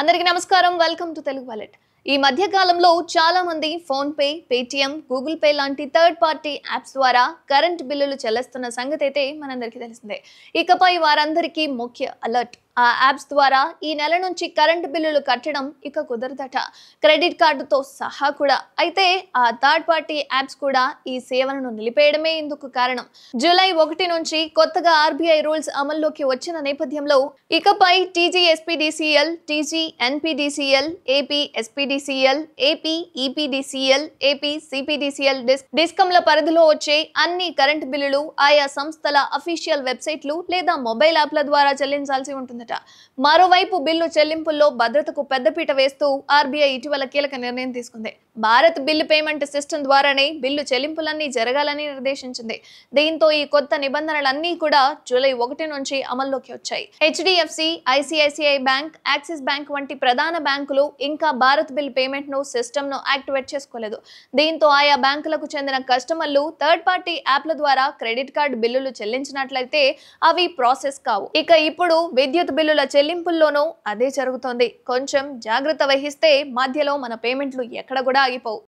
అందరికీ నమస్కారం welcome to Telugu wallet ఈ మధ్య కాలంలో చాలా మంది phone pay Paytm Google pay లాంటి థర్డ్ పార్టీ యాప్స్ ద్వారా కరెంట్ బిల్లులు చెల్లిస్తున్న సంగతి అయితే మనందరికీ తెలిసిందే ఇకపై వారందరికీ ముఖ్య అలర్ట్ ఆ యాప్స్ ద్వారా ఈ నెల నుంచి కరెంట్ బిల్లులు కట్టడం ఇక కుదరదట క్రెడిట్ కార్డుతో సహా కూడా అయితే ఆ థర్డ్ పార్టీ యాప్స్ కూడా ఈ సేవలను నిలిపేయడమే ఇందుకు కారణం జూలై 1 నుంచి కొత్తగా ఆర్బీఐ రూల్స్ అమల్లోకి వచ్చిన నేపథ్యంలో ఇకపై TGSPDCL TG NPDCL AP SPDCL AP EPDCL AP CPDCL డిస్కంల పరిధిలో వచ్చే అన్ని కరెంట్ బిల్లులు ఆయా సంస్థల అఫీషియల్ వెబ్సైట్లు లేదా మొబైల్ యాప్ల ద్వారా చెల్లించాల్సి ఉంటుంది మరోవైపు బిల్లు చెల్లింపుల్లో భద్రతకు పెద్దపీట వేస్తూ ఆర్బీఐ ఇటీవల కీలక నిర్ణయం తీసుకుంది భారత్ బిల్లు పేమెంట్ సిస్టమ్ ద్వారానే బిల్లు చెల్లింపులన్నీ జరగాలని నిర్దేశించింది దీంతో ఈ కొత్త నిబంధనలన్నీ కూడా జూలై 1 నుంచి అమల్లోకి వచ్చాయి HDFC ICICI bank axis bank వంటి ప్రధాన బ్యాంకులు ఇంకా భారత్ బిల్ పేమెంట్ ను సిస్టమ్ ను యాక్టివేట్ చేసుకోలేదు దీంతో ఆయా బ్యాంకులకు చెందిన కస్టమర్లు థర్డ్ పార్టీ యాప్ల ద్వారా క్రెడిట్ కార్డు బిల్లులు చెల్లించినట్లయితే అవి ప్రాసెస్ కావు ఇక ఇప్పుడు విద్యుత్ బిల్లుల చెల్లింపుల్లోనూ అదే జరుగుతోంది కొంచెం జాగ్రత్త వహిస్తే మధ్యలో మన పేమెంట్లు ఎక్కడ కూడా ఆగిపోవు